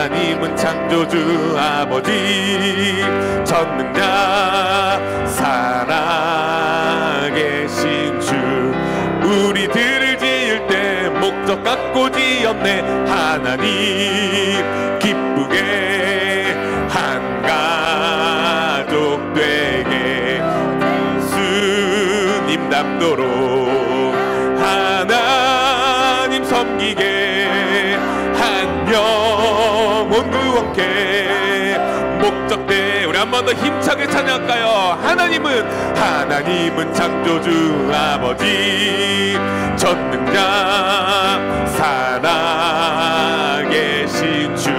하나님은 창조주 아버지 전능자 살아계신 주. 우리들을 지을 때 목적 갖고 지었네. 하나님 기쁘게 한 가족 되게 예수님 닮도록 하나님 섬기게 한 영혼 구원케 목적대. 우리 한 번 더 힘차게 찬양할까요? 하나님은 창조주 아버지 전능자 살아계신 주.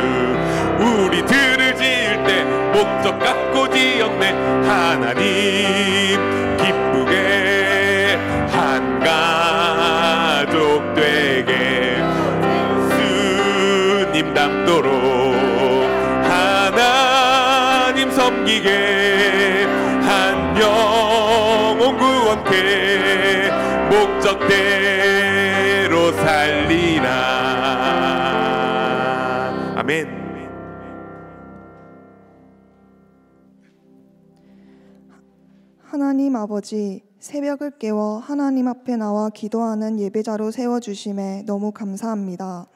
우리들을 지을 때 목적 갖고 지었네. 하나님 기쁘게 한 가족 되게 예수님 닮도록 하나님 섬기게 한 영혼 구원케 목적대로 살리라. 아멘. 하나님 아버지, 새벽을 깨워 하나님 앞에 나와 기도하는 예배자로 세워주심에 너무 감사합니다.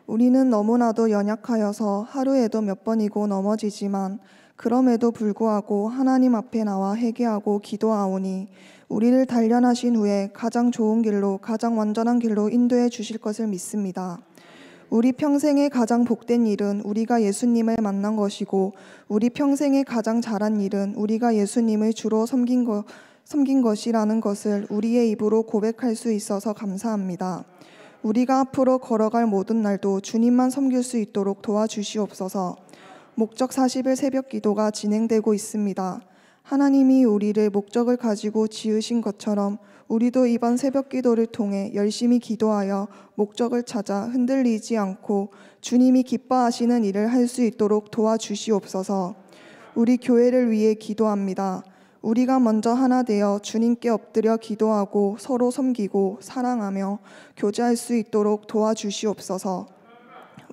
우리는 너무나도 연약하여서 하루에도 몇 번이고 넘어지지만 그럼에도 불구하고 하나님 앞에 나와 회개하고 기도하오니 우리를 단련하신 후에 가장 좋은 길로, 가장 완전한 길로 인도해 주실 것을 믿습니다. 우리 평생의 가장 복된 일은 우리가 예수님을 만난 것이고, 우리 평생의 가장 잘한 일은 우리가 예수님을 주로 섬긴 것이라는 것을 우리의 입으로 고백할 수 있어서 감사합니다. 우리가 앞으로 걸어갈 모든 날도 주님만 섬길 수 있도록 도와주시옵소서. 목적 40일 새벽 기도가 진행되고 있습니다. 하나님이 우리를 목적을 가지고 지으신 것처럼 우리도 이번 새벽 기도를 통해 열심히 기도하여 목적을 찾아 흔들리지 않고 주님이 기뻐하시는 일을 할 수 있도록 도와주시옵소서. 우리 교회를 위해 기도합니다. 우리가 먼저 하나 되어 주님께 엎드려 기도하고 서로 섬기고 사랑하며 교제할 수 있도록 도와주시옵소서.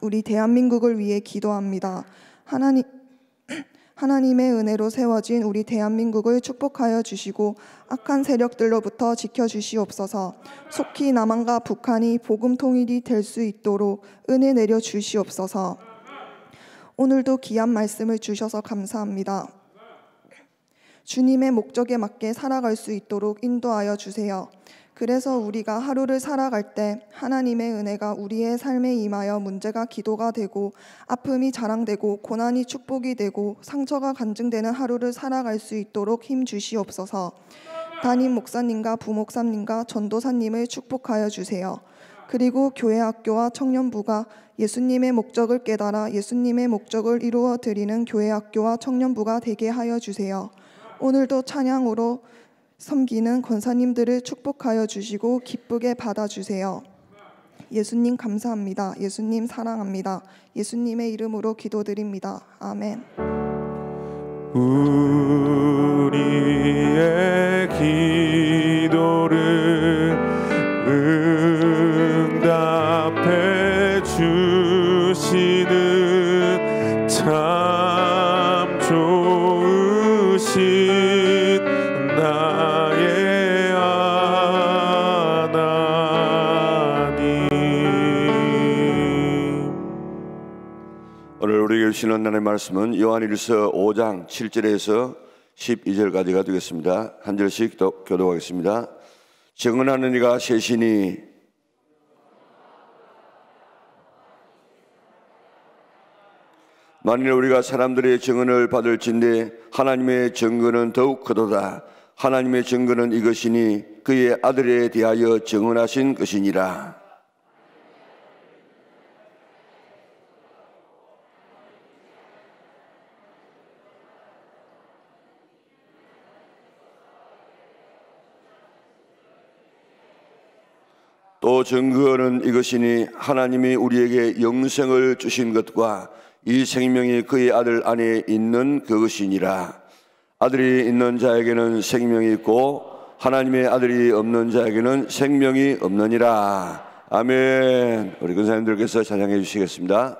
우리 대한민국을 위해 기도합니다. 하나님의 은혜로 세워진 우리 대한민국을 축복하여 주시고 악한 세력들로부터 지켜주시옵소서. 속히 남한과 북한이 복음 통일이 될 수 있도록 은혜 내려 주시옵소서. 오늘도 귀한 말씀을 주셔서 감사합니다. 주님의 목적에 맞게 살아갈 수 있도록 인도하여 주세요. 그래서 우리가 하루를 살아갈 때 하나님의 은혜가 우리의 삶에 임하여 문제가 기도가 되고 아픔이 자랑되고 고난이 축복이 되고 상처가 간증되는 하루를 살아갈 수 있도록 힘 주시옵소서. 담임 목사님과 부목사님과 전도사님을 축복하여 주세요. 그리고 교회 학교와 청년부가 예수님의 목적을 깨달아 예수님의 목적을 이루어 드리는 교회 학교와 청년부가 되게 하여 주세요. 오늘도 찬양으로 섬기는 권사님들을 축복하여 주시고 기쁘게 받아주세요. 예수님 감사합니다. 예수님 사랑합니다. 예수님의 이름으로 기도드립니다. 아멘. 우리의 기도를 응답해 주시는 참 좋으신 나의 하나님. 오늘 우리에게 주시는 하나님의 말씀은 요한일서 5장 7절에서 12절까지가 되겠습니다. 한 절씩 교독하겠습니다. 증언하는 이가 셋이니 만일 우리가 사람들의 증언을 받을진대 하나님의 증거는 더욱 크도다. 하나님의 증거는 이것이니 그의 아들에 대하여 증언하신 것이니라. 또 증거는 이것이니 하나님이 우리에게 영생을 주신 것과 이 생명이 그의 아들 안에 있는 그것이니라. 아들이 있는 자에게는 생명이 있고 하나님의 아들이 없는 자에게는 생명이 없느니라. 아멘. 우리 권사님들께서 찬양해 주시겠습니다.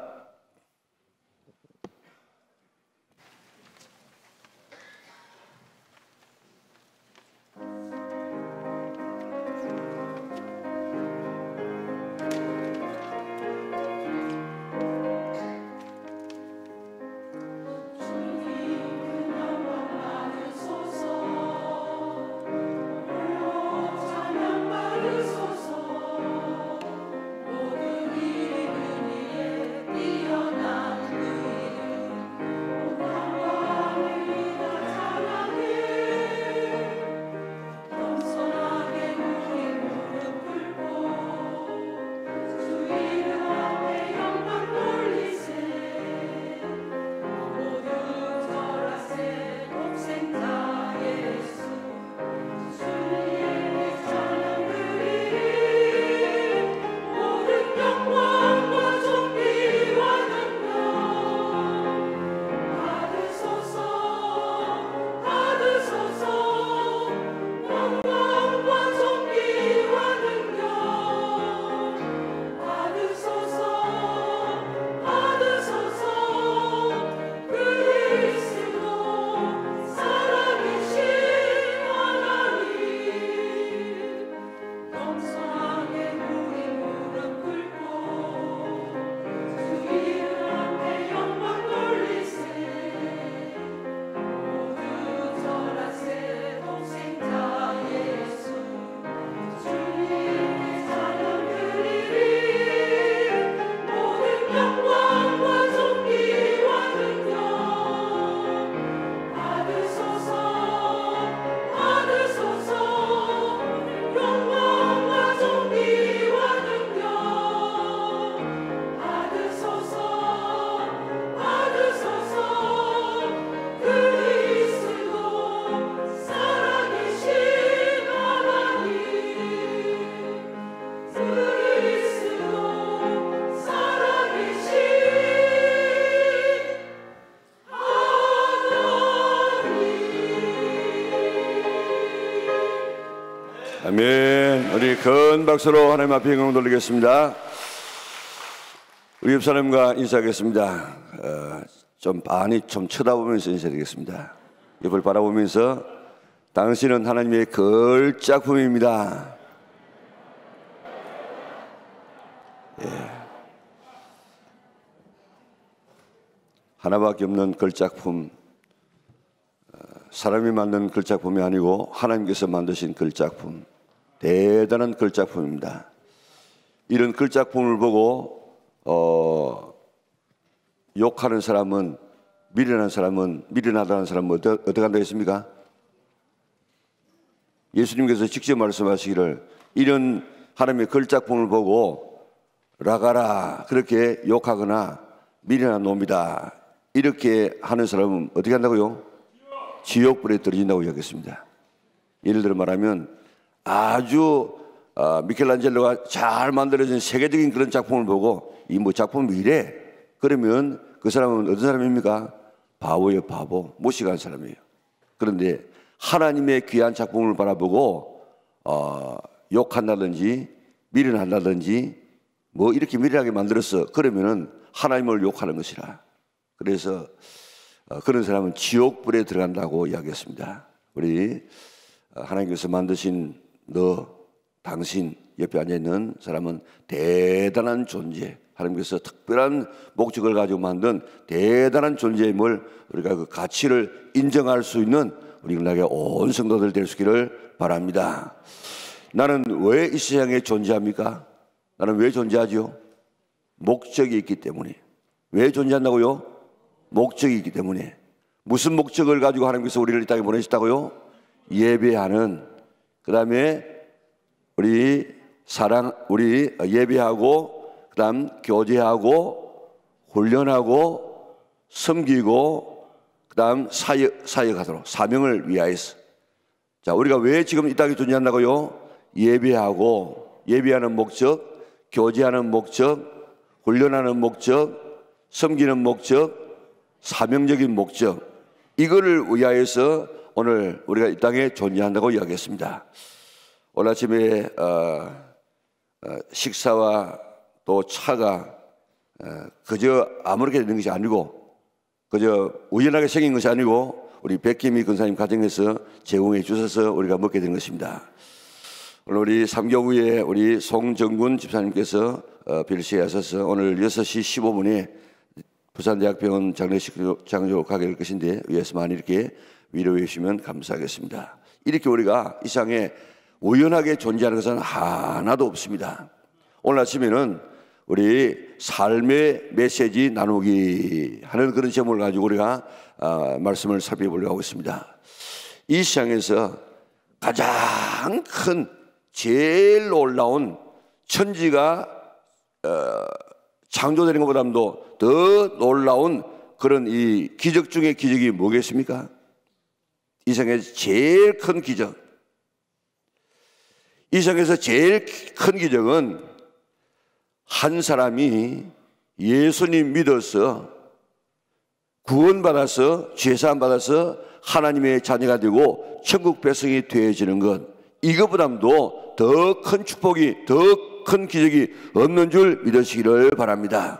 우리 큰 박수로 하나님 앞에 영광 돌리겠습니다. 우리 옆 사람과 인사하겠습니다. 좀 많이 좀 쳐다보면서 인사드리겠습니다. 옆을 바라보면서 당신은 하나님의 걸작품입니다. 예. 하나밖에 없는 걸작품, 사람이 만든 걸작품이 아니고 하나님께서 만드신 걸작품, 대단한 걸작품입니다. 이런 걸작품을 보고 욕하는 사람은, 미련하다는 사람은 어떻게 한다 했습니까? 예수님께서 직접 말씀하시기를 이런 하나님의 걸작품을 보고 라가라 그렇게 욕하거나 미련한 놈이다 이렇게 하는 사람은 어떻게 한다고요? 지옥불에 떨어진다고 이야기했습니다. 예를 들어 말하면 아주 미켈란젤로가 잘 만들어진 세계적인 그런 작품을 보고 이 뭐 작품이 이래? 그러면 그 사람은 어떤 사람입니까? 바보예요, 바보. 무식한 사람이에요. 그런데 하나님의 귀한 작품을 바라보고 욕한다든지 미련한다든지 뭐 이렇게 미련하게 만들었어. 그러면은 하나님을 욕하는 것이라. 그래서 그런 사람은 지옥불에 들어간다고 이야기했습니다. 우리 하나님께서 만드신 너, 당신 옆에 앉아있는 사람은 대단한 존재, 하나님께서 특별한 목적을 가지고 만든 대단한 존재임을 우리가 그 가치를 인정할 수 있는 우리 은락의 온 성도들 될 수 있기를 바랍니다. 나는 왜 이 세상에 존재합니까? 나는 왜 존재하지요? 목적이 있기 때문에. 왜 존재한다고요? 목적이 있기 때문에. 무슨 목적을 가지고 하나님께서 우리를 이 땅에 보내셨다고요? 예배하는, 그 다음에 우리 예배하고, 그 다음 교제하고, 훈련하고, 섬기고, 그 다음 사역하도록, 사명을 위하여서. 자, 우리가 왜 지금 이 땅에 존재한다고요? 예배하고, 예배하는 목적, 교제하는 목적, 훈련하는 목적, 섬기는 목적, 사명적인 목적, 이거를 위하여서 오늘 우리가 이 땅에 존재한다고 이야기했습니다. 오늘 아침에 식사와 또 차가 그저 아무렇게 되는 것이 아니고, 그저 우연하게 생긴 것이 아니고 우리 백김희 근사님 가정에서 제공해 주셔서 우리가 먹게 된 것입니다. 오늘 우리 삼교구에 우리 송정군 집사님께서 별시에 하셔서 오늘 6시 15분에 부산대학병원 장례식장으로 가게 될 것인데 위에서 많이 이렇게 위로해 주시면 감사하겠습니다. 이렇게 우리가 이 세상에 우연하게 존재하는 것은 하나도 없습니다. 오늘 아침에는 우리 삶의 메시지 나누기 하는 그런 제목을 가지고 우리가 말씀을 살펴보려고 하고 있습니다. 이 세상에서 가장 큰 제일 놀라운 천지가 창조되는 것보다도 더 놀라운 그런 이 기적 중의 기적이 뭐겠습니까? 이 세상에서 제일 큰 기적, 이 세상에서 제일 큰 기적은 한 사람이 예수님 믿어서 구원받아서 죄사함 받아서 하나님의 자녀가 되고 천국 백성이 되어지는 것, 이것보다도 더 큰 축복이, 더 큰 기적이 없는 줄 믿으시기를 바랍니다.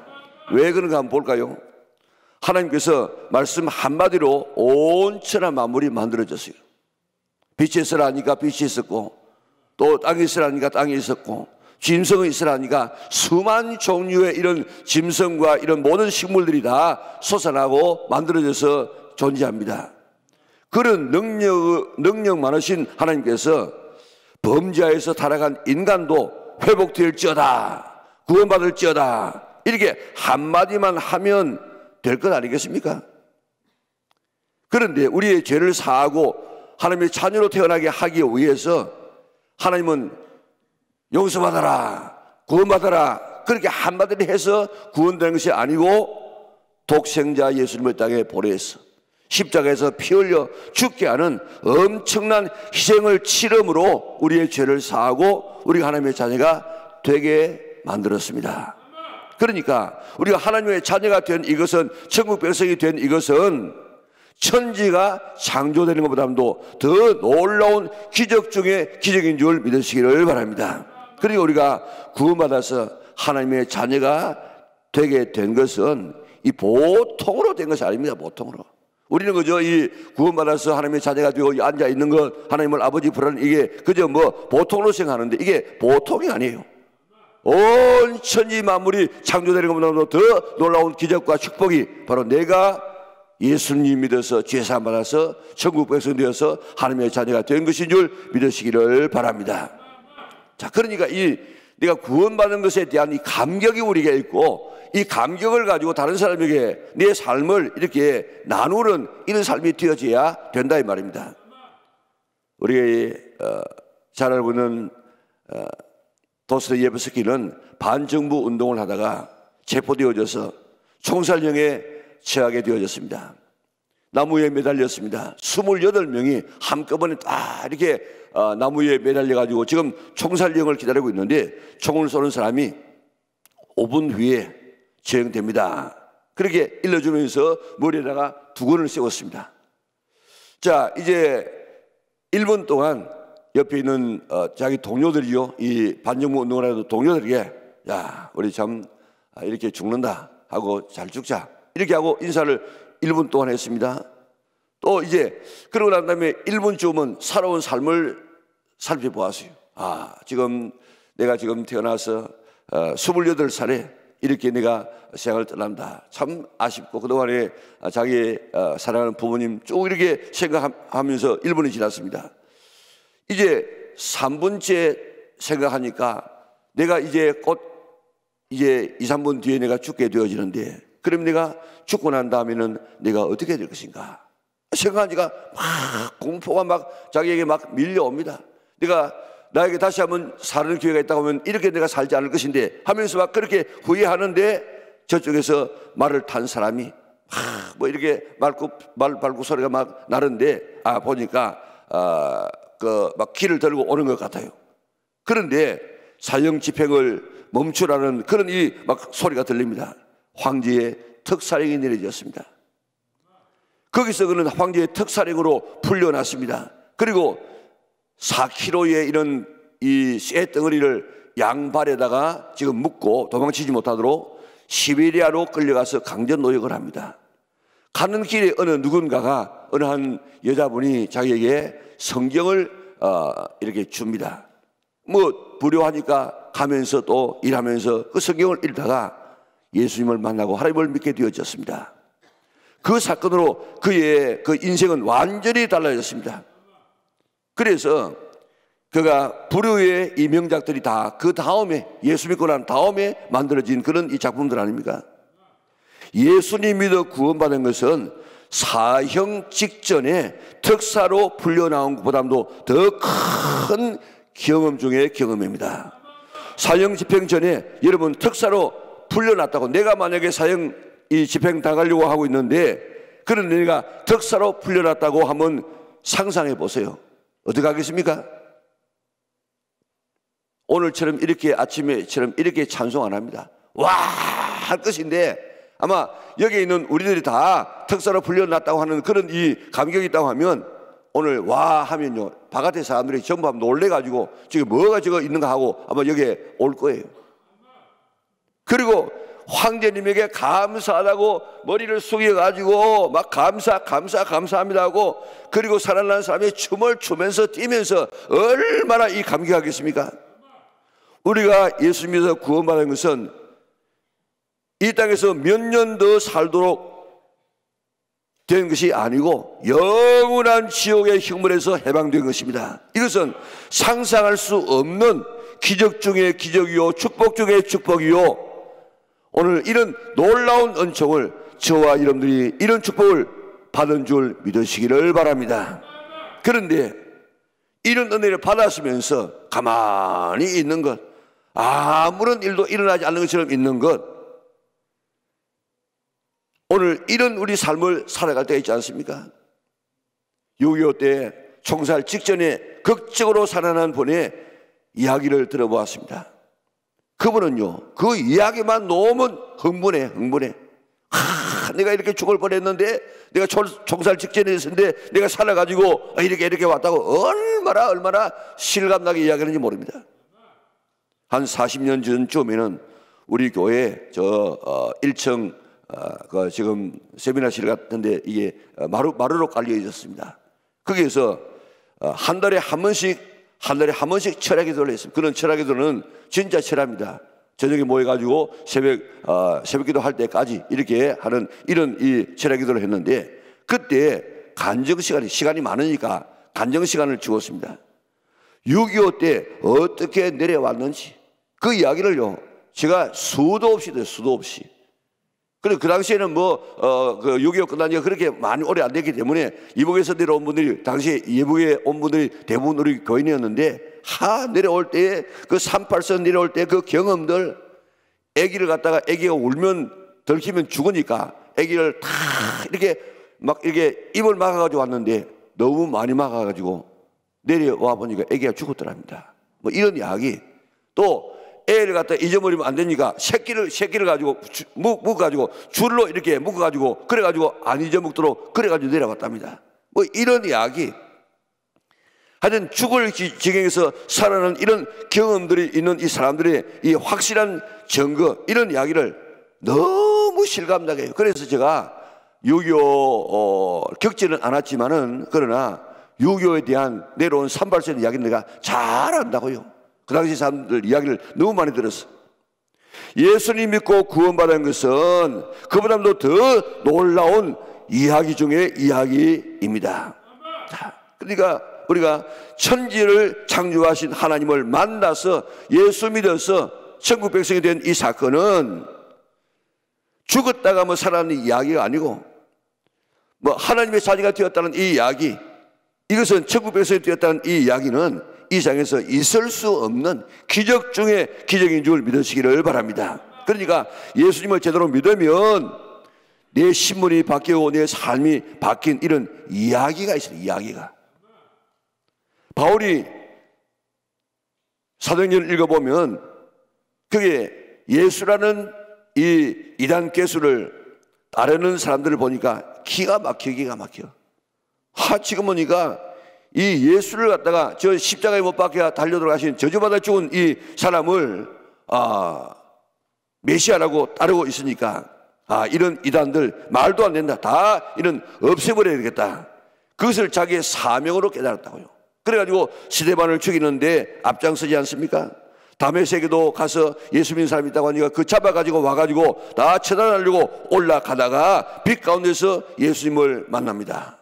왜 그런가 한번 볼까요? 하나님께서 말씀 한마디로 온 천하 만물이 만들어졌어요. 빛이 있으라 하니까 빛이 있었고, 또 땅이 있으라 하니까 땅이 있었고, 짐승이 있으라 하니까 수만 종류의 이런 짐승과 이런 모든 식물들이 다 솟아나고 만들어져서 존재합니다. 그런 능력 많으신 하나님께서 범죄에서 타락한 인간도 회복될지어다, 구원받을지어다, 이렇게 한마디만 하면 될 것 아니겠습니까? 그런데 우리의 죄를 사하고 하나님의 자녀로 태어나게 하기 위해서 하나님은 용서받아라, 구원받아라, 그렇게 한마디로 해서 구원되는 것이 아니고 독생자 예수님을 땅에 보내서 십자가에서 피 흘려 죽게 하는 엄청난 희생을 치름으로 우리의 죄를 사하고 우리가 하나님의 자녀가 되게 만들었습니다. 그러니까 우리가 하나님의 자녀가 된 이것은, 천국 백성이 된 이것은 천지가 창조되는 것보다도 더 놀라운 기적 중에 기적인 줄 믿으시기를 바랍니다. 그리고 우리가 구원받아서 하나님의 자녀가 되게 된 것은 이 보통으로 된 것이 아닙니다. 보통으로. 우리는 그저 이 구원받아서 하나님의 자녀가 되고 앉아 있는 것, 하나님을 아버지 부르는 이게 그저 뭐 보통으로 생각하는데 이게 보통이 아니에요. 온 천지 만물이 창조되는 것보다도 더 놀라운 기적과 축복이 바로 내가 예수님 믿어서 죄사함 받아서 천국 백성 되어서 하나님의 자녀가 된 것인 줄 믿으시기를 바랍니다. 자, 그러니까 이 내가 구원받은 것에 대한 이 감격이 우리에게 있고, 이 감격을 가지고 다른 사람에게 내 삶을 이렇게 나누는 이런 삶이 되어져야 된다 이 말입니다. 우리가 잘 알고 있는 도스토옙스키는 반정부 운동을 하다가 체포되어져서 총살령에 처하게 되어졌습니다. 나무에 매달렸습니다. 28명이 한꺼번에 다 이렇게 나무에 매달려가지고 지금 총살령을 기다리고 있는데, 총을 쏘는 사람이 5분 후에 처형됩니다. 그렇게 일러주면서 머리에다가 두건을 세웠습니다. 자, 이제 1분 동안 옆에 있는 자기 동료들이요, 이 반정부 운동을 하는 동료들에게, 야, 우리 참 이렇게 죽는다 하고 잘 죽자 이렇게 하고 인사를 1분 동안 했습니다. 또 이제 그러고 난 다음에 1분쯤은 살아온 삶을 살펴보았어요. 지금 내가 지금 태어나서 28살에 이렇게 내가 세상을 떠난다. 참 아쉽고 그동안에 자기 사랑하는 부모님 쭉 이렇게 생각하면서 1분이 지났습니다. 이제 3분째 생각하니까 내가 이제 곧 이제 2, 3분 뒤에 내가 죽게 되어지는데, 그럼 내가 죽고 난 다음에는 내가 어떻게 될 것인가 생각하니까 막 공포가 막 자기에게 막 밀려옵니다. 내가 나에게 다시 한번 사는 기회가 있다고 하면 이렇게 내가 살지 않을 것인데 하면서 막 그렇게 후회하는데, 저쪽에서 말을 탄 사람이 뭐 이렇게 말 밟고 소리가 막 나는데 보니까 막 키를 들고 오는 것 같아요. 그런데 사형 집행을 멈추라는 그런 이 막 소리가 들립니다. 황제의 특사령이 내려졌습니다. 거기서 그는 황제의 특사령으로 풀려났습니다. 그리고 4kg의 이런 이 쇠 덩어리를 양발에다가 지금 묶고 도망치지 못하도록 시베리아로 끌려가서 강제 노역을 합니다. 가는 길에 어느 누군가가 어느 한 여자분이 자기에게 성경을 이렇게 줍니다. 뭐 불효하니까 가면서 또 일하면서 그 성경을 읽다가 예수님을 만나고 하나님을 믿게 되어졌습니다. 그 사건으로 그의 그 인생은 완전히 달라졌습니다. 그래서 그가 불효의 이 명작들이 다 그 다음에 예수 믿고 난 다음에 만들어진 그런 이 작품들 아닙니까? 예수님 믿어 구원받은 것은 사형 직전에 특사로 풀려나온 것보다도 더 큰 경험 중의 경험입니다. 사형 집행 전에 여러분 특사로 풀려났다고, 내가 만약에 사형 이 집행 당하려고 하고 있는데 그런데 내가 특사로 풀려났다고 한번 상상해 보세요. 어떻게 하겠습니까? 오늘처럼 이렇게 아침에처럼 이렇게 찬송 안 합니다. 와 할 것인데, 아마 여기 있는 우리들이 다 특사로 풀려났다고 하는 그런 이 감격이 있다고 하면 오늘 와 하면요, 바깥의 사람들이 전부 놀래가지고 지금 뭐가 저거 있는가 하고 아마 여기에 올 거예요. 그리고 황제님에게 감사하다고 머리를 숙여가지고 막 감사합니다 하고, 그리고 살아난 사람이 춤을 추면서 뛰면서 얼마나 이 감격하겠습니까? 우리가 예수 믿어서 구원받은 것은 이 땅에서 몇 년 더 살도록 된 것이 아니고 영원한 지옥의 형벌에서 해방된 것입니다. 이것은 상상할 수 없는 기적 중의 기적이요, 축복 중의 축복이요, 오늘 이런 놀라운 은총을 저와 여러분들이 이런 축복을 받은 줄 믿으시기를 바랍니다. 그런데 이런 은혜를 받았으면서 가만히 있는 것, 아무런 일도 일어나지 않는 것처럼 있는 것, 오늘 이런 우리 삶을 살아갈 때가 있지 않습니까? 6.25 때 총살 직전에 극적으로 살아난 분의 이야기를 들어보았습니다. 그분은요, 그 이야기만 놓으면 흥분해. 내가 이렇게 죽을 뻔했는데, 내가 총살 직전에 있었는데 내가 살아가지고 이렇게 왔다고 얼마나 실감나게 이야기하는지 모릅니다. 한 40년 전쯤에는 우리 교회 1층 지금 세미나실 같은데 이게 마루로 깔려 있었습니다. 거기에서 한 달에 한 번씩 철학 기도를 했습니다. 그런 철학 기도는 진짜 철학입니다. 저녁에 모여가지고 새벽 기도 할 때까지 이렇게 하는 이런 이 철학 기도를 했는데, 그때 간정 시간이 많으니까 간정 시간을 주었습니다. 6.25 때 어떻게 내려왔는지 그 이야기를요, 제가 수도 없이. 그리고 그 당시에는 그 6.25 끝난 지가 그렇게 많이 오래 안 됐기 때문에 이북에서 내려온 분들이, 당시에 이북에 온 분들이 대부분 우리 교인이었는데, 내려올 때 그 38선 내려올 때 그 경험들, 아기를 갖다가 아기가 울면 들키면 죽으니까 아기를 다 이렇게 입을 막아가지고 왔는데 너무 많이 막아가지고 내려와 보니까 아기가 죽었더랍니다. 이런 이야기. 또 애를 갖다 잊어버리면 안 되니까 새끼를 가지고 묶어가지고 줄로 이렇게 묶어가지고 그래가지고 안 잊어먹도록 그래가지고 내려왔답니다. 이런 이야기. 하여튼 죽을 지경에서 살아가는 이런 경험들이 있는 이 사람들의 이 확실한 증거, 이런 이야기를 너무 실감나게 해요. 그래서 제가 6.25 겪지는 않았지만은, 그러나 6.25에 대한 내려온 산발선 이야기는 내가 잘 안다고요. 그 당시 사람들 이야기를 너무 많이 들었어. 예수님 믿고 구원받은 것은 그보다도 더 놀라운 이야기 중의 이야기입니다. 자, 그러니까 우리가 천지를 창조하신 하나님을 만나서 예수 믿어서 천국 백성이 된 이 사건은 죽었다가 살아나는 이야기가 아니고, 하나님의 자녀가 되었다는 이 이야기, 이것은 천국 백성이 되었다는 이 이야기는 이 세상에서 있을 수 없는 기적 중에 기적인 줄 믿으시기를 바랍니다. 그러니까 예수님을 제대로 믿으면 내 신분이 바뀌고 내 삶이 바뀐 이런 이야기가 있어요. 이야기가. 바울이 사도행전을 읽어보면 그게 예수라는 이 이단 괴수를 따르는 사람들을 보니까 기가 막혀. 지금 보니까 이 예수를 갖다가 저 십자가에 못 박혀 달려 들어가신 저주받아 죽은 이 사람을 메시아라고 따르고 있으니까 이런 이단들 말도 안 된다. 다 이런 없애버려야 되겠다. 그것을 자기의 사명으로 깨달았다고요. 그래가지고 스데반을 죽이는데 앞장서지 않습니까? 다메섹에도 가서 예수 믿는 사람이 있다고 하니까 그 잡아가지고 와가지고 다 처단하려고 올라가다가 빛 가운데서 예수님을 만납니다.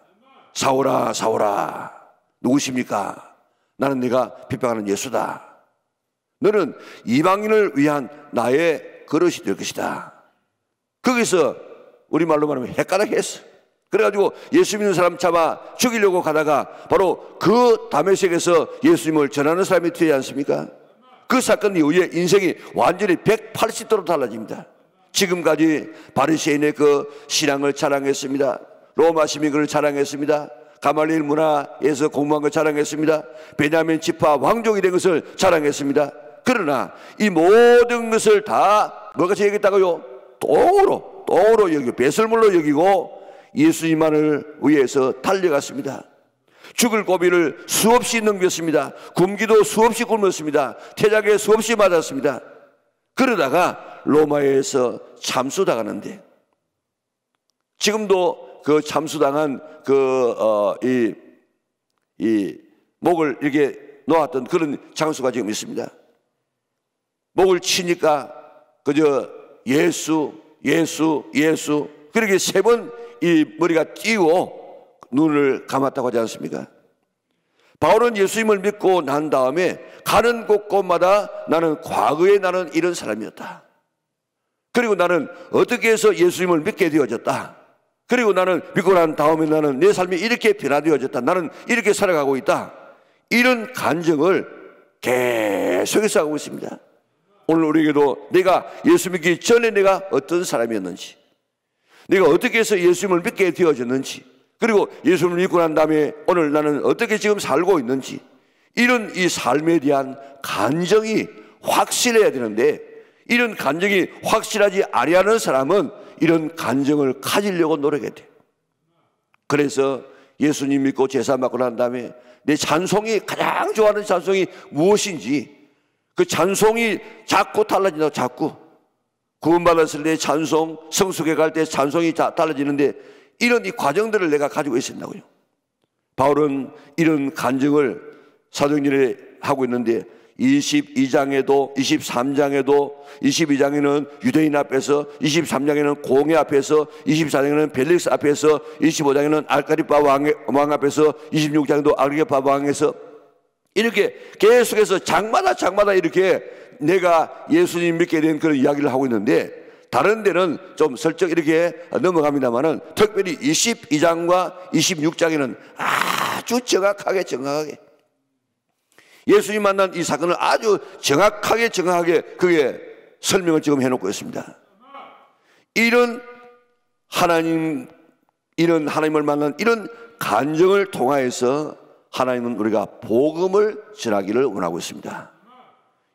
사오라 사오라, 누구십니까? 나는 네가 핍박하는 예수다. 너는 이방인을 위한 나의 그릇이 될 것이다. 거기서 우리말로 말하면 헷가닥했어. 그래가지고 예수 믿는 사람 잡아 죽이려고 가다가 바로 그 다메섹에서 예수님을 전하는 사람이 되지 않습니까? 그 사건 이후에 인생이 완전히 180도로 달라집니다. 지금까지 바리새인의 그 신앙을 자랑했습니다. 로마 시민을 자랑했습니다. 가말리엘 문화에서 공부한 걸 자랑했습니다. 베냐민 지파 왕족이 된 것을 자랑했습니다. 그러나 이 모든 것을 다 뭐같이 여겼다고요? 똥으로 여기고 배설물로 여기고 예수님만을 위해서 달려갔습니다. 죽을 고비를 수없이 넘겼습니다. 굶기도 수없이 굶었습니다. 태작에 수없이 맞았습니다. 그러다가 로마에서 참수당하는데, 지금도 그 참수당한 이 목을 이렇게 놓았던 그런 장소가 지금 있습니다. 목을 치니까 그저 예수 그렇게 3번 이 머리가 띄고 눈을 감았다고 하지 않습니까? 바울은 예수님을 믿고 난 다음에 가는 곳곳마다 나는 과거에 나는 이런 사람이었다. 그리고 나는 어떻게 해서 예수님을 믿게 되어졌다. 그리고 나는 믿고 난 다음에 나는 내 삶이 이렇게 변화되어졌다. 나는 이렇게 살아가고 있다. 이런 간증을 계속해서 하고 있습니다. 오늘 우리에게도 내가 예수 믿기 전에 내가 어떤 사람이었는지, 내가 어떻게 해서 예수님을 믿게 되어졌는지, 그리고 예수님을 믿고 난 다음에 오늘 나는 어떻게 지금 살고 있는지, 이런 이 삶에 대한 간증이 확실해야 되는데, 이런 간증이 확실하지 아니하는 사람은 이런 간증을 가지려고 노력해야 돼. 그래서 예수님 믿고 제사 받고 난 다음에 내 찬송이, 가장 좋아하는 찬송이 무엇인지, 그 찬송이 자꾸 달라진다고. 자꾸 구원받았을 때 찬송, 성숙해 갈 때 찬송이 달라지는데, 이런 이 과정들을 내가 가지고 있었다고요. 바울은 이런 간증을 사도행전에 하고 있는데 22장에도 23장에도 22장에는 유대인 앞에서, 23장에는 공회 앞에서, 24장에는 벨릭스 앞에서, 25장에는 알가리파 왕 앞에서, 26장에도 아그리파 왕에서, 이렇게 계속해서 장마다 이렇게 내가 예수님 믿게 된 그런 이야기를 하고 있는데, 다른 데는 좀 슬쩍 이렇게 넘어갑니다만은 특별히 22장과 26장에는 아주 정확하게 예수님 만난 이 사건을 아주 정확하게 그게 설명을 지금 해놓고 있습니다. 이런 하나님을 만난 이런 간증을 통하여서 하나님은 우리가 복음을 전하기를 원하고 있습니다.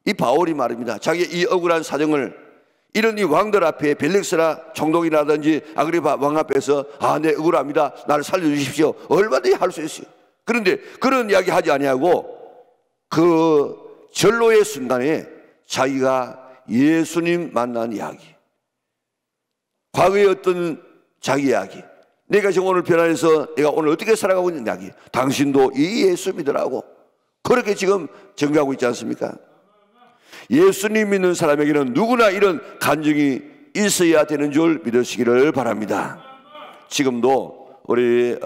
이 바울이 말입니다. 자기의 이 억울한 사정을 이런 이 왕들 앞에, 벨릭스나 총독이라든지 아그리파 왕 앞에서 네, 억울합니다, 나를 살려주십시오, 얼마든지 할 수 있어요. 그런데 그런 이야기 하지 아니하고 그 절로의 순간에 자기가 예수님 만난 이야기, 과거의 어떤 자기 이야기, 내가 지금 오늘 변화해서 내가 오늘 어떻게 살아가고 있는 이야기, 당신도 이 예수 믿으라고 그렇게 지금 증거하고 있지 않습니까? 예수님 믿는 사람에게는 누구나 이런 간증이 있어야 되는 줄 믿으시기를 바랍니다. 지금도 우리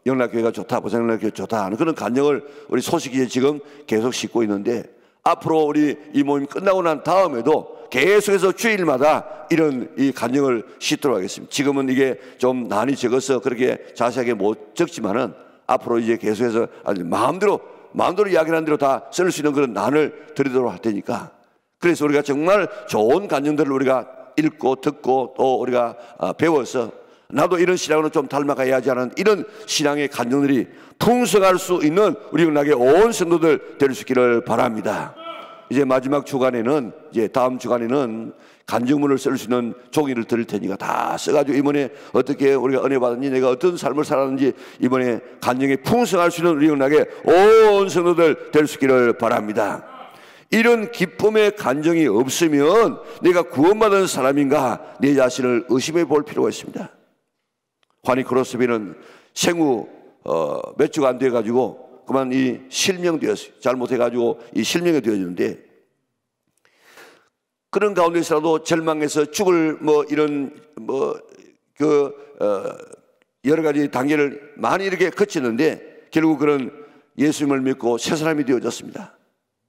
영락교회가 좋다, 보성영락교회 좋다 하는 그런 간증을 우리 소식이 지금 계속 싣고 있는데, 앞으로 우리 이 모임 끝나고 난 다음에도 계속해서 주일마다 이런 이 간증을 싣도록 하겠습니다. 지금은 이게 좀 난이 적어서 그렇게 자세하게 못 적지만은 앞으로 이제 계속해서 아주 마음대로 이야기하는 대로 다 쓸 수 있는 그런 난을 드리도록 할 테니까, 그래서 우리가 정말 좋은 간증들을 우리가 읽고 듣고 또 우리가 배워서 나도 이런 신앙으로 좀 닮아가야지 하는 이런 신앙의 간증들이 풍성할 수 있는 우리 영락의 온 성도들 될 수 있기를 바랍니다. 이제 마지막 주간에는, 이제 다음 주간에는 간증문을 쓸 수 있는 종이를 드릴 테니까 다 써가지고 이번에 어떻게 우리가 은혜 받았는지, 내가 어떤 삶을 살았는지 이번에 간증에 풍성할 수 있는 우리 영락의 온 성도들 될 수 있기를 바랍니다. 이런 기쁨의 간증이 없으면 내가 구원받은 사람인가 내 자신을 의심해 볼 필요가 있습니다. 환희 크로스비는 생후 몇 주가 안 돼가지고 그만 이 실명되었어요. 잘못해가지고 이 실명이 되어지는데, 그런 가운데서라도 절망해서 죽을 여러 가지 단계를 많이 이렇게 거치는데 결국 그런 예수님을 믿고 새 사람이 되어졌습니다.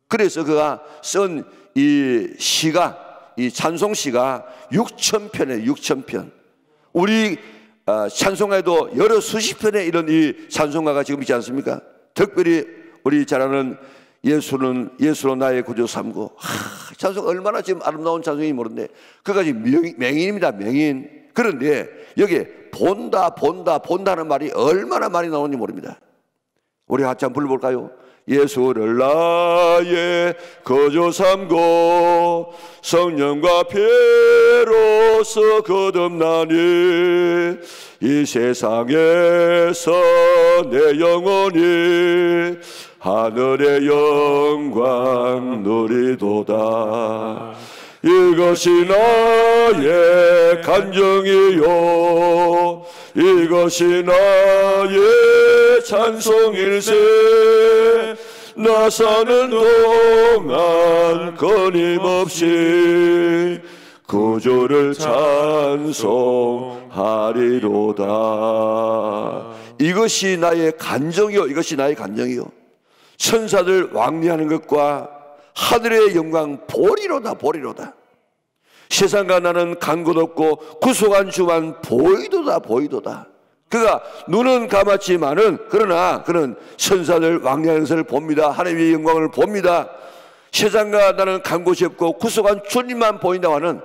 그래서 그가 쓴 이 시가, 이 찬송시가 6,000편이에요. 6,000편. 우리 찬송가에도 여러 수십 편의 이런 이 찬송가가 지금 있지 않습니까? 특별히 우리 잘 아는 예수로 나의 구주 삼고, 찬송 얼마나 지금 아름다운 찬송인지 모르는데 그가 지금 맹인입니다. 맹인. 그런데 여기에 본다는 말이 얼마나 많이 나오는지 모릅니다. 우리 같이 한번 불러볼까요? 예수를 나의 거저 삼고 성령과 피로써 거듭나니 이 세상에서 내 영혼이 하늘의 영광 누리도다. 이것이 나의 간증이요 이것이 나의 찬송일세. 나 사는 동안 끊임없이 구주를 찬송하리로다. 이것이 나의 간증이요 이것이 나의 간증이요. 천사들 왕래하는 것과 하늘의 영광 보리로다. 세상과 나는 간 곳 없고 구속한 주만 보이도다. 그가 눈은 감았지만은 그러나 그는 천사들 왕래하는 것을 봅니다. 하나님의 영광을 봅니다. 세상과 나는 간 곳이 없고 구속한 주님만 보인다고 하는,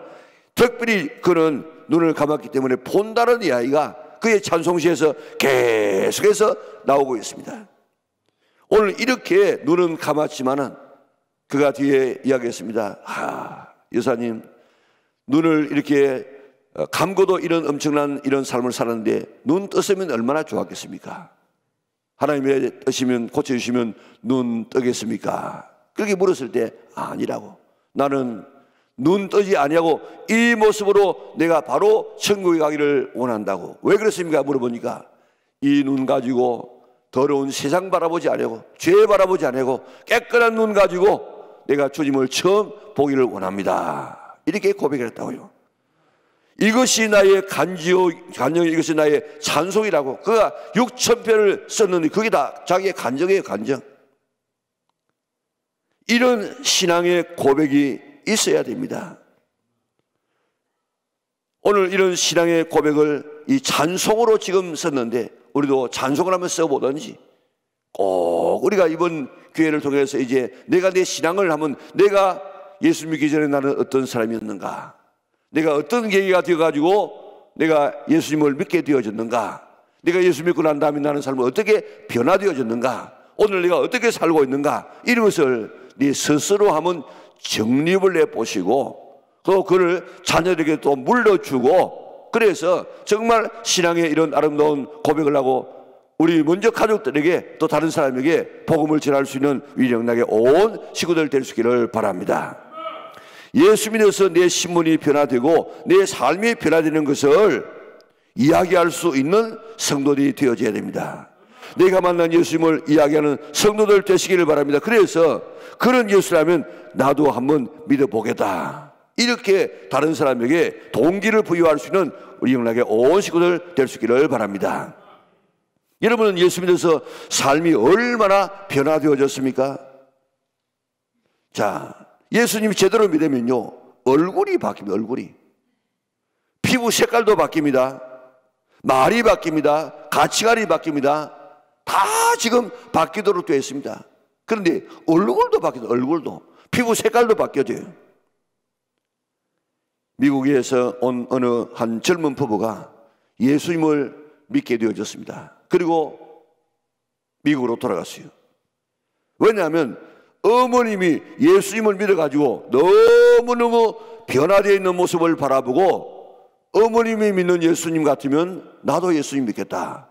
특별히 그는 눈을 감았기 때문에 본다는 이야기가 그의 찬송시에서 계속해서 나오고 있습니다. 오늘 이렇게 눈은 감았지만은 그가 뒤에 이야기했습니다. 여사님, 눈을 이렇게 감고도 이런 엄청난 이런 삶을 살았는데 눈 떴으면 얼마나 좋았겠습니까? 하나님의 뜻이면 고쳐주시면 눈 뜨겠습니까? 그렇게 물었을 때 아니라고. 나는 눈 뜨지 아니하고 이 모습으로 내가 바로 천국에 가기를 원한다고. 왜 그렇습니까? 물어보니까 이 눈 가지고 더러운 세상 바라보지 아니하고 죄 바라보지 아니하고 깨끗한 눈 가지고 내가 주님을 처음 보기를 원합니다. 이렇게 고백을 했다고요. 이것이 나의 간지요, 이것이 나의 찬송이라고. 그가 6,000편을 썼는데 그게 다 자기의 간정이에요, 간정. 이런 신앙의 고백이 있어야 됩니다. 오늘 이런 신앙의 고백을 이 찬송으로 지금 썼는데 우리도 찬송을 한번 써보든지 꼭 우리가 이번 기회를 통해서 이제 내가 내 신앙을 하면 내가 예수 믿기 전에 나는 어떤 사람이었는가, 내가 어떤 계기가 되어가지고 내가 예수님을 믿게 되어졌는가, 내가 예수 믿고 난 다음에 나는 삶을 어떻게 변화되어졌는가, 오늘 내가 어떻게 살고 있는가, 이런 것을 네 스스로 한번 정립을 해보시고 또 그를 자녀들에게 또 물려주고, 그래서 정말 신앙의 이런 아름다운 고백을 하고 우리 먼저 가족들에게 또 다른 사람에게 복음을 전할 수 있는 위력나게 온 식구들 될 수 있기를 바랍니다. 예수 믿어서 내 신분이 변화되고 내 삶이 변화되는 것을 이야기할 수 있는 성도들이 되어져야 됩니다. 내가 만난 예수님을 이야기하는 성도들 되시기를 바랍니다. 그래서 그런 예수라면 나도 한번 믿어보겠다, 이렇게 다른 사람에게 동기를 부여할 수 있는 우리 영락의 온 식구들 될 수 있기를 바랍니다. 여러분은 예수 믿어서 삶이 얼마나 변화되어졌습니까? 자, 예수님이 제대로 믿으면요 얼굴이 바뀝니다. 얼굴이, 피부 색깔도 바뀝니다. 말이 바뀝니다. 가치관이 바뀝니다. 다 지금 바뀌도록 되어 있습니다. 그런데 얼굴도 바뀌어요. 얼굴도, 피부 색깔도 바뀌어져요. 미국에서 온 어느 한 젊은 부부가 예수님을 믿게 되어졌습니다. 그리고 미국으로 돌아갔어요. 왜냐하면 어머님이 예수님을 믿어가지고 너무너무 변화되어 있는 모습을 바라보고 어머님이 믿는 예수님 같으면 나도 예수님 믿겠다,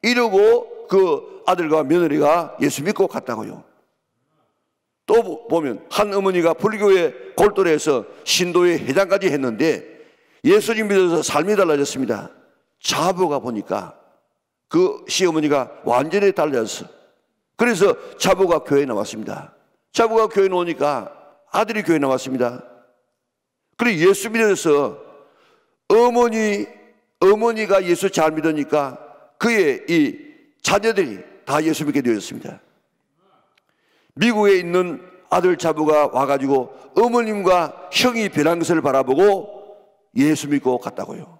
이러고 그 아들과 며느리가 예수 믿고 갔다고요. 또 보면 한 어머니가 불교의 골똘해서 신도의 회장까지 했는데 예수님 믿어서 삶이 달라졌습니다. 자부가 보니까 그 시어머니가 완전히 달라졌어. 그래서 자부가 교회에 나왔습니다. 자부가 교회에 나오니까 아들이 교회에 나왔습니다. 그리고 예수 믿어서 어머니가 예수 잘 믿으니까 그의 이 자녀들이 다 예수 믿게 되었습니다. 미국에 있는 아들 자부가 와가지고 어머님과 형이 변한 것을 바라보고 예수 믿고 갔다고요.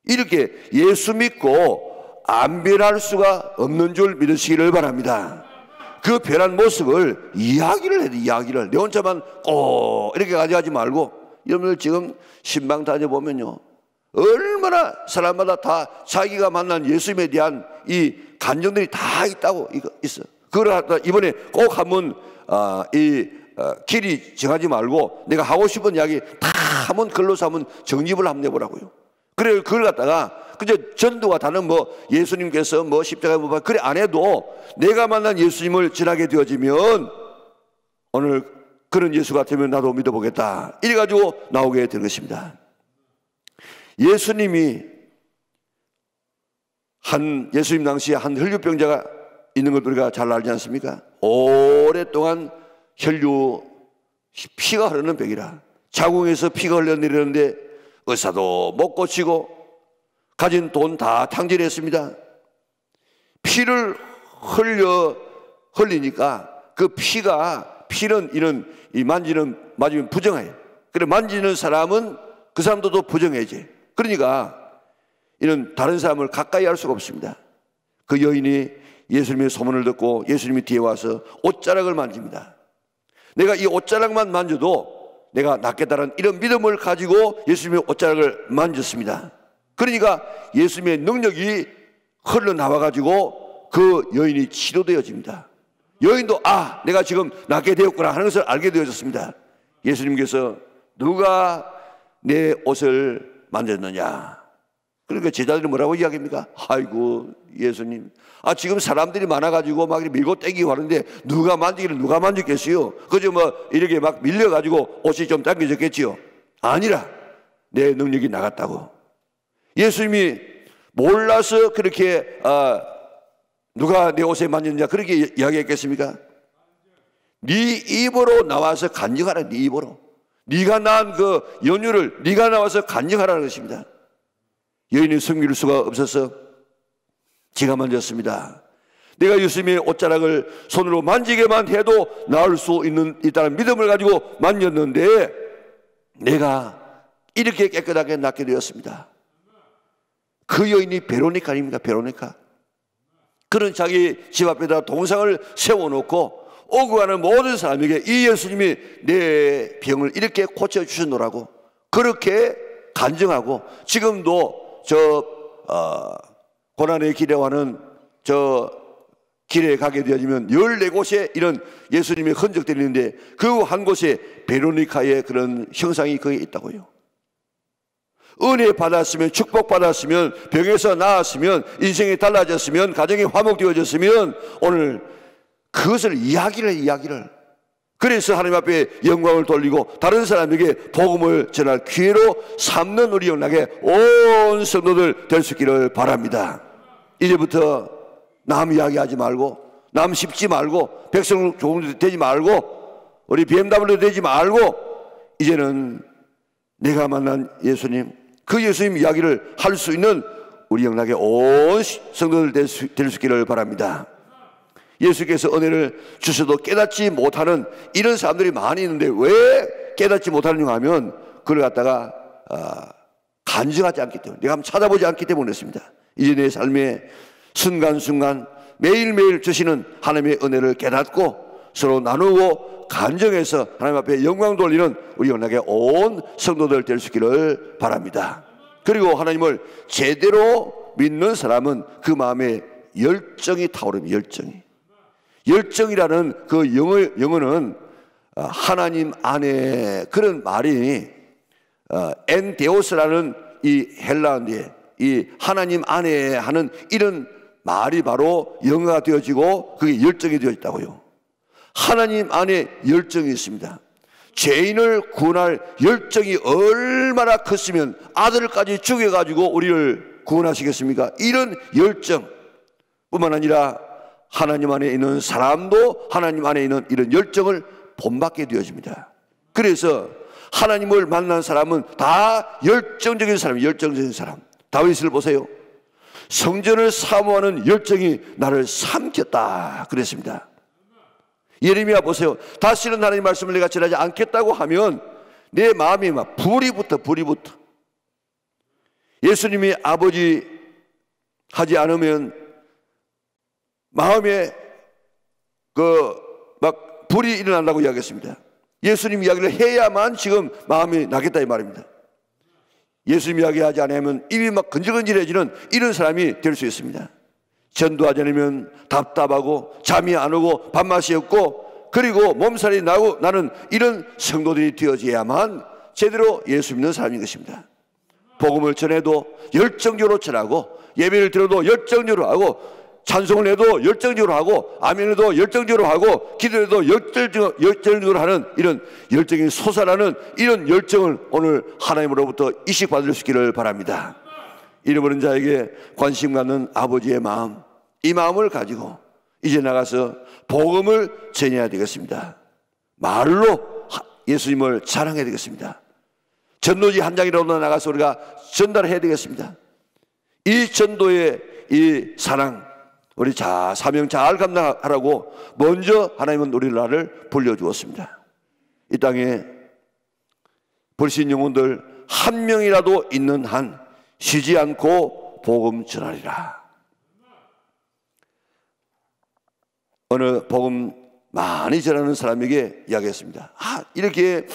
이렇게 예수 믿고 안 변할 수가 없는 줄 믿으시기를 바랍니다. 그 변한 모습을 이야기를 해야 돼. 이야기를 내 혼자만 꼭 이렇게 가져가지 말고. 여러분들 지금 신방 다녀보면요 얼마나 사람마다 다 자기가 만난 예수님에 대한 이 감정들이 다 있다고 있어. 그걸 이번에 꼭 한번 길이 정하지 말고 내가 하고 싶은 이야기 다 한번 글로서 한번 정립을 한번 해보라고요. 그래 그걸 갖다가 그저 전도가 다는 뭐 예수님께서 뭐 십자가에 못 박혀 그래 안 해도 내가 만난 예수님을 전하게 되어지면 오늘 그런 예수 같으면 나도 믿어보겠다, 이래가지고 나오게 된 것입니다. 예수님이 예수님 당시에 한 혈류병자가 있는 것 우리가 잘 알지 않습니까? 오랫동안 피가 흐르는 병이라 자궁에서 피가 흘러내리는데 의사도 못 고치고 가진 돈 다 탕진했습니다. 피를 흘리니까 그 피는 이런 맞으면 부정해요. 그래 만지는 사람은 그 사람도 부정해지. 그러니까 이런 다른 사람을 가까이 할 수가 없습니다. 그 여인이 예수님의 소문을 듣고 예수님이 뒤에 와서 옷자락을 만집니다. 내가 이 옷자락만 만져도 내가 낫겠다는 이런 믿음을 가지고 예수님의 옷자락을 만졌습니다. 그러니까 예수님의 능력이 흘러나와가지고 그 여인이 치료되어집니다. 여인도 내가 지금 낫게 되었구나 하는 것을 알게 되어졌습니다. 예수님께서 누가 내 옷을 만졌느냐? 그러니까 제자들이 뭐라고 이야기합니까? 아이고 예수님, 지금 사람들이 많아가지고 막 밀고 땡기고 하는데 누가 만지겠어요? 그저 뭐 이렇게 막 밀려가지고 옷이 좀 당겨졌겠지요? 아니라 내 능력이 나갔다고. 예수님이 몰라서 그렇게 누가 내 옷에 만졌냐 그렇게 이야기했겠습니까? 네 입으로 나와서 간증하라. 네 입으로 네가 낳은 그 연유를 네가 나와서 간증하라는 것입니다. 여인이 숨길 수가 없어서 제가 만졌습니다. 내가 예수님의 옷자락을 손으로 만지게만 해도 나을 수 있다는 믿음을 가지고 만졌는데 내가 이렇게 깨끗하게 낫게 되었습니다. 그 여인이 베로니카 아닙니까? 베로니카. 그런 자기 집 앞에다 동상을 세워놓고 오고 가는 모든 사람에게 이 예수님이 내 병을 이렇게 고쳐주셨노라고 그렇게 간증하고, 지금도 고난의 길에와는 길에 가게 되어지면 14곳에 이런 예수님의 흔적들이 있는데 그 한 곳에 베로니카의 그런 형상이 거기에 있다고요. 은혜 받았으면, 축복 받았으면, 병에서 나았으면, 인생이 달라졌으면, 가정이 화목되어졌으면 오늘 그것을 이야기를 그래서 하나님 앞에 영광을 돌리고 다른 사람에게 복음을 전할 기회로 삼는 우리 영락의 온 성도들 될 수 있기를 바랍니다. 이제부터 남 이야기하지 말고, 남 씹지 말고, 백성 좋은 데 되지 말고, 우리 BMW 되지 말고, 이제는 내가 만난 예수님, 그 예수님 이야기를 할 수 있는 우리 영락의 온 성도들 될 수 있기를 바랍니다. 예수께서 은혜를 주셔도 깨닫지 못하는 이런 사람들이 많이 있는데 왜 깨닫지 못하느냐 하면 그걸 갖다가 간증하지 않기 때문에, 내가 한번 찾아보지 않기 때문에 그렇습니다. 이제 내 삶에 순간순간 매일매일 주시는 하나님의 은혜를 깨닫고 서로 나누고 간증해서 하나님 앞에 영광 돌리는 우리 영락의 온 성도들 될 수 있기를 바랍니다. 그리고 하나님을 제대로 믿는 사람은 그 마음에 열정이 타오릅니다. 열정이라는 그 영어는 하나님 안에, 그런 말이 엔데오스라는 이 헬라어인데 이 하나님 안에 하는 이런 말이 바로 영어가 되어지고 그게 열정이 되어졌다고요. 하나님 안에 열정이 있습니다. 죄인을 구원할 열정이 얼마나 컸으면 아들까지 죽여가지고 우리를 구원하시겠습니까? 이런 열정 뿐만 아니라 하나님 안에 있는 사람도 하나님 안에 있는 이런 열정을 본받게 되어집니다. 그래서 하나님을 만난 사람은 다 열정적인 사람이에요. 열정적인 사람. 다윗을 보세요. 성전을 사모하는 열정이 나를 삼켰다 그랬습니다. 예레미야 보세요. 다시는 하나님 말씀을 내가 전하지 않겠다고 하면 내 마음이 막 불이 붙어. 예수님이 아버지 하지 않으면 마음에 막 불이 일어난다고 이야기했습니다. 예수님 이야기를 해야만 지금 마음이 나겠다 이 말입니다. 예수님 이야기하지 않으면 입이 막 건질건질해지는 이런 사람이 될 수 있습니다. 전도하지 않으면 답답하고 잠이 안 오고 밥맛이 없고 그리고 몸살이 나는 이런 성도들이 되어져야만 제대로 예수 믿는 사람인 것입니다. 복음을 전해도 열정적으로 전하고, 예배를 드려도 열정적으로 하고, 찬송을 해도 열정적으로 하고, 아멘해도 열정적으로 하고, 기도해도 열정적으로 하는 이런 열정이 솟아나는 이런 열정을 오늘 하나님으로부터 이식받을 수 있기를 바랍니다. 잃어버린 자에게 관심 갖는 아버지의 마음, 이 마음을 가지고 이제 나가서 복음을 전해야 되겠습니다. 말로 예수님을 자랑해야 되겠습니다. 전도지 한 장이라도 나가서 우리가 전달해야 되겠습니다. 이 전도의 이 사랑, 우리 사명 잘 감당하라고 먼저 하나님은 우리 나라를 불려주었습니다. 이 땅에 불신 영혼들 한 명이라도 있는 한 쉬지 않고 복음 전하리라. 어느 복음 많이 전하는 사람에게 이야기했습니다. 이렇게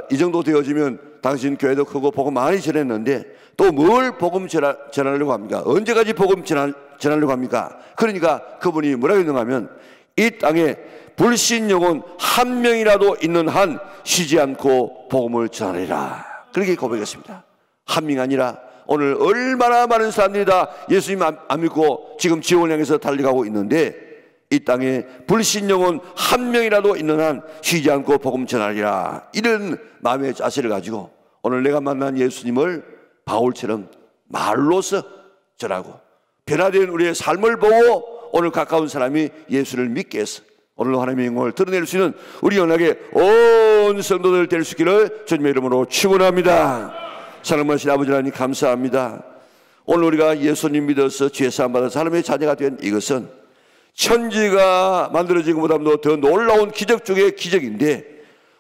이 정도 되어지면 당신 교회도 크고 복음 많이 전했는데 또 뭘 복음 전하려고 합니까? 언제까지 복음 전하려고 합니까? 그러니까 그분이 뭐라고 했는가 하면 이 땅에 불신 영혼 한 명이라도 있는 한 쉬지 않고 복음을 전하리라. 그렇게 고백했습니다. 한 명이 아니라 오늘 얼마나 많은 사람들이 다 예수님 안 믿고 지금 지옥을 향해서 달려가고 있는데, 이 땅에 불신 영혼 한 명이라도 있는 한 쉬지 않고 복음 전하리라, 이런 마음의 자세를 가지고 오늘 내가 만난 예수님을 바울처럼 말로서 전하고 변화된 우리의 삶을 보고 오늘 가까운 사람이 예수를 믿게 해서 오늘 하나님의 영광을 드러낼 수 있는 우리 연합의 온 성도들 될 수 있기를 주님의 이름으로 축원합니다. 사랑하신 아버지 하나님, 감사합니다. 오늘 우리가 예수님 믿어서 죄사함 받아서 하나님의 자녀가 된 이것은 천지가 만들어진 것보다도 더 놀라운 기적 중의 기적인데,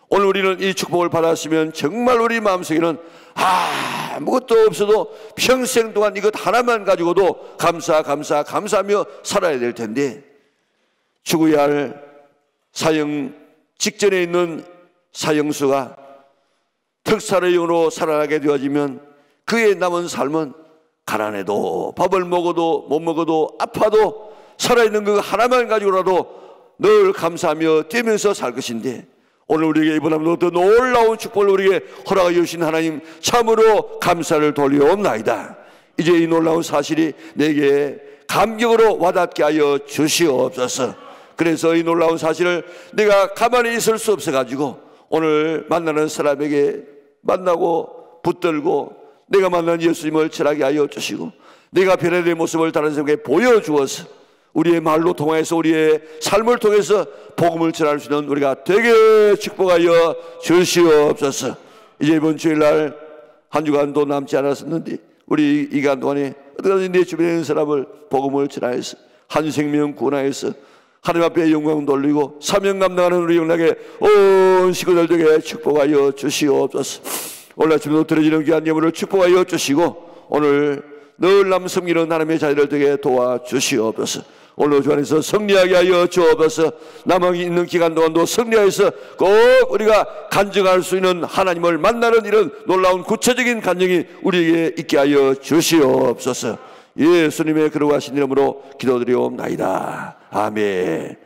오늘 우리는 이 축복을 받았으면 정말 우리 마음속에는 아무것도 없어도 평생 동안 이것 하나만 가지고도 감사하며 살아야 될 텐데, 죽어야 할 사형 직전에 있는 사형수가 특사의 영으로 살아나게 되어지면 그의 남은 삶은 가난해도 밥을 먹어도 못 먹어도 아파도 살아있는 그 하나만 가지고라도 늘 감사하며 뛰면서 살 것인데, 오늘 우리에게 이번보다 더 놀라운 축복을 우리에게 허락하여 주신 하나님, 참으로 감사를 돌려옵나이다. 이제 이 놀라운 사실이 내게 감격으로 와닿게 하여 주시옵소서. 그래서 이 놀라운 사실을 내가 가만히 있을 수 없어가지고 오늘 만나는 사람에게 만나고 붙들고 내가 만난 예수님을 전하게 하여 주시고, 내가 변화된 모습을 다른 사람에게 보여주어서 우리의 말로 통해서 우리의 삶을 통해서 복음을 전할 수 있는 우리가 되게 축복하여 주시옵소서. 이제 이번 주일날 한 주간도 남지 않았었는데 우리 이 기간 동안에 어떻게든 내 주변에 있는 사람을 복음을 전하여서 한 생명 구원하여서 하나님 앞에 영광 돌리고 사명 감당하는 우리 영락의 온 식구들 되게 축복하여 주시옵소서. 오늘 아침도 드려지는 귀한 예물을 축복하여 주시고 오늘 늘 남 섬기는 하나님의 자녀들 되게 도와주시옵소서. 오늘 주 안에서 승리하게 하여 주옵소서. 남아 있는 기간 동안도 승리하여서 꼭 우리가 간증할 수 있는 하나님을 만나는 이런 놀라운 구체적인 간증이 우리에게 있게 하여 주시옵소서. 예수님의 거룩하신 이름으로 기도드리옵나이다. 아멘.